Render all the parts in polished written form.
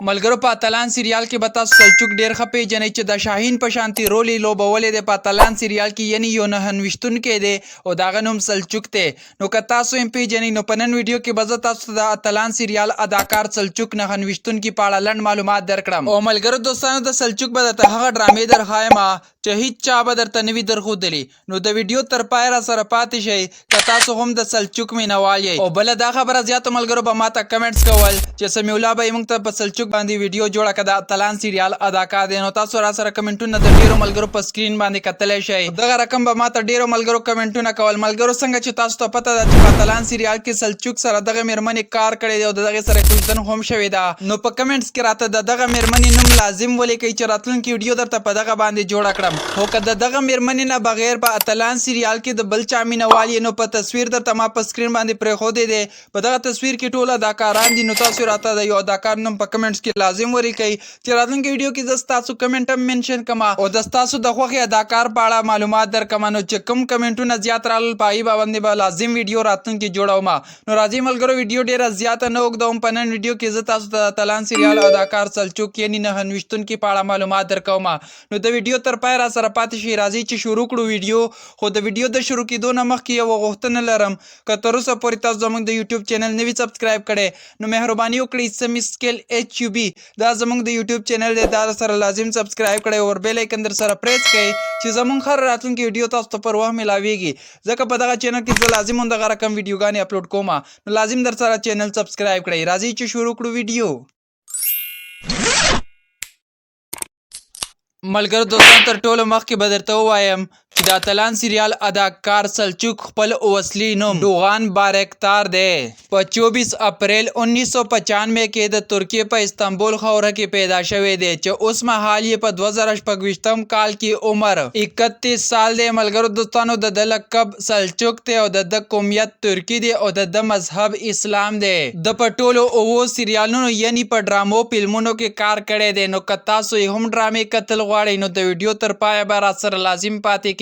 ملګرو په اتلان سریال کې به تاسو سلچوک ډیر ښه پیژنئ چې د شاهین په شانتي رول یې لوبولی دی په اتلان سریال کې، یعنی یو نهنویشتونکی دی او د هغه نوم سلچوک دی. نو که تاسو یې پیژنئ نو په نن ویډیو کې به زه تاسو ته د اتلان سریال اداکار سلچوک نهنویشتونکي په اړه لنډ معلومات درکړم. او ملګرو دوستانو د سلچوک به درته هغه ډرامې درښایمه چې هیڅ چا به درته نه وي درښودلي. نو د ویډیو تر پای را سره پاتې شئ که تاسو هم د سلچوک مینوال یئ. او بله دا خبره زیاتو ملګرو به ماته کمنټس کول چې سمیع الله به یې موږ ته په سلچوک باندې ویډیو جوړه کړه د اتلان سریال اداکار دی. نو تاسو را سره کمنټونه د ډیرو ملګرو په سکرین باندې کتلی شئ. دغه رقم به ماته ډیرو ملګرو کمنټونه کول. ملګرو څنګه چې تاسو ته پته ده چې په اتلان سریال کې سلچوک سره دغه میرمنې کار کړی دی او د دغې سره کوژدن هم شوې ده. نو په کمنټس کې راته د دغه میرمنې نوم لازم ولیکئ چې راتلونکي ویډیو درته په دغه باندې جوړه کړم. خو که د دغه میرمنې نه بغیر په اتلان سریال کې د بل چا مینوال یې نو په تصویر درته ما په سکرین باندې پرېښودی دی. په دغه تصویر کې ټول اداکاران دي. نو تاسو راته د یو اداکار نوم په کمنټس کې لازم ولیکئ چې راتلونکي ویډیو کې زه ستاسو کمنټ هم منشن کړم او د ستاسو د خوښې اداکار په اړه معلومات درکړم. نو چې کوم کمنټونه زیات رالل په هغې باندې به لازم ویډیو راتلونکي جوړوم. نو راځئ ملګرو ویډیو ډېره زیاته نه اوږدوم. په نن ویډیو کې زه تاسو ته د اتلان سریال اداکار سلچوک یعنې نهنویشتونکي په اړه معلومات درکوم. نو د ویډیو تر پای را سره پاتې شئ. راځئ چې شروع کړو ویډیو. خو د ویډیو د شروع کېدو نه مخکې یوه غوښتنه لرم، که تر اوسه پورې تاسو زموږ د یوټیوب چینل نه وي سبسکرایب کړی نو مهرباني وکړئ سمی سکیل HUB دا زموږ د یوټیوب چینل دی، دا سره لازم سبسکرایب کړئ او بیل آیکن در سره پریس کړئ چې زموږ هر راتلونکي ویډیو تاسو ته پر وخت ملاویږي. ځکه په دغه چینل کې زه لازم همدغه رقم ویډیوګانې اپلوډ کوم. نو لازم در سره چینل سبسکرایب کړئ. راځئ چې شروع کړو ویډیو. ملګرو دوستان تر ټولو مخکې به درته ووایم چې د اتلان سریال اداکار سلچوک خپل اصلي نوم ډوغان بارکتار دی. په 24 اپریل 1995 کې د ترکیې په استانبول ښاره کې پیدا شوی دی چې اوس مهال یې په 2026 کال کې عمر 31 سال دی. ملګرو دوستانو د ده لقب سلچوک دی او د ده قومیت ترکی دی او د ده مذهب اسلام دی. د په ټولو 7 سریالونو یعنی په ډرامو فلمونو کې کار کړی دی. نو که تاسو یې هم ډرامې کتل غواړئ نو د ویډیو تر پایه به را سره لازم پاتې کېږئ.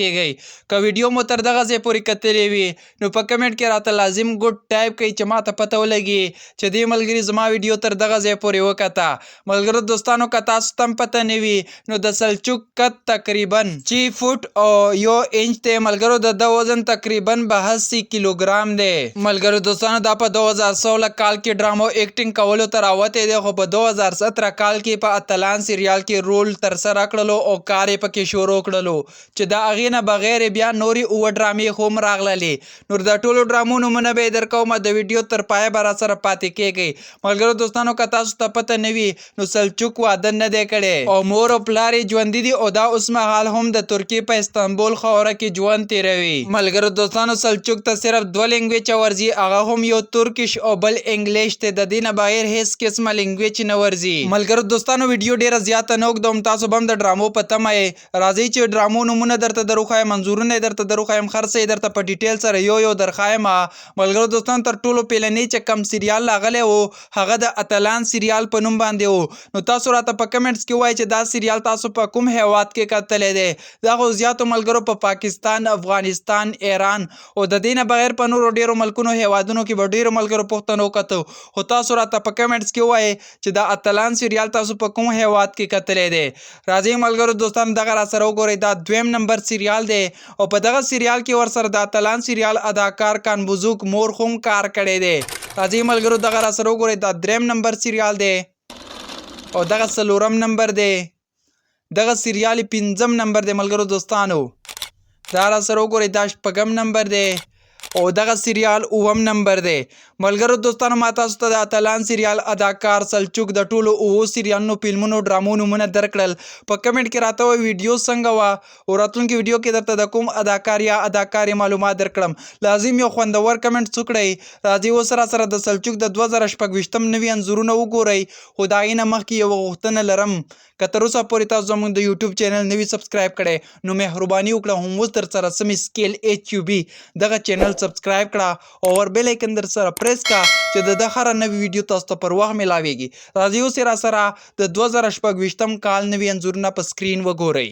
که ویډیو مو تر دغه ځای پورې کتلې وي نو په کمنټ کې راته لازم ګډ ټایپ کړئ چې ماته پته ولګي چې دې ملګري زما ویډیو تر دغه ځای پورې وکته. ملګرو دوستانو که تاسو ته هم پته نه وي نو د سلچوک قد تقریبا 6 فوټ او 1 انچ دی. ملګرو د ده وزن تقریبا 82 کیلوګرام دی. ملګرو دوستانو دا په 2016 کال کې ډرامو ایکټینګ کولو ته راوتی دی، خو په 2017 کال کې په اتلان سریال کې رول ترسره کړلو او کار یې پکې شروع کړلو چې د هغې نه بغیر بیا نورې 7 ډرامې هم راغللې. نو د ټولو ډرامو نومونه به یې درکوم. د ویډیو تر پایه به را سره پاتې کېږئ. ملګرو دوستانو که تاسو ته پته نه وي نو سلچوک واده نه دی کړی او مور او پلار یې ژوندي دي او دا اوس مهال هم د ترکیې په استانبول ښاره کې ژوند تېروي. ملګرو دوستانو سلچوک ته صرف 2 لینګویج ورځي، هغه هم یو ترکش او بل انګلیش دی. د دې نه بغیر هېڅ قسمه لینګویج نه ورځي. ملګرو دوستانو ویډیو ډېره زیاته نه اوږدوم، تاسو به هم د ډرامو په تمه یې. راځئ چې ډرامو نومونه درته دروښایم، منظورونه یې درته دروښایم، هر څه یې درته په ډیټیل سره یو یو درښایم. ملګرو دوستانو تر ټولو پیلنی چې کم سریال راغلی و هغه د اتلان سریال په نوم باندې و. نو تاسو راته په کمنټس کې ووایئ چې دا سریال تاسو په کوم هیواد کې کتلی دی. دا خو زیاتو ملګرو په پاکستان، افغانستان، ایران او د دې نه بغیر په نورو ډېرو ملکونو هیوادونو کې به ډېرو ملګرو پوښتنه وکړو. خو تاسو راته په کمنټس کې ووایئ چې دا اتلان سریال تاسو په کوم هیواد کې کتلی دی. راځئ ملګرو دوستانو دغه را سره وګورئ، دا 2م نمبر سریال دی او په دغه سریال کې ورسره د اتلان سریال اداکار کانبوزوک مور هم کار کړی دی. راځئ ملګرو دغه را سره وګورئ، دا 3م نمبر سریال دی او دغه 4م نمبر دی. دغه سریال 5م نمبر دی. ملګرو دوستانو دا را سره وګورئ، دا 6م نمبر دی او دغه سریال 9م نمبر دی. ملګرو دوستانو ما تاسو ته د اتلان سریال اداکار سلچوک د ټولو 7 سریالونو فلمونو ډرامو نومونه درکړل. په کمنټ کې راته وایئ ویډیو څنګه وه او راتلونکي ویډیو کې درته د کوم اداکار یا اداکارې معلومات درکړم. لازم یو خوندور کمنټ وکړئ. راځئ اوس را سره د سلچوک د 2026 نوي انځورونه وګورئ. خو د هغې نه مخکې یوه غوښتنه لرم، که تر اوسه پورې تاسو زموږ د یوټیوب چینل نه وي سبسکرایب کړی نو مهرباني وکړه هم اوس در سره سمی سکیل HUB دغه چینل سبسکرایب کړه او بیل آیکن در سره پریس کړه چې د ده هره نوې ویډیو تاسو ته پر وخت ملاویږي. راځئ اوس یې را سره د 2026 کال نوي انځورونه په سکرین وګورئ.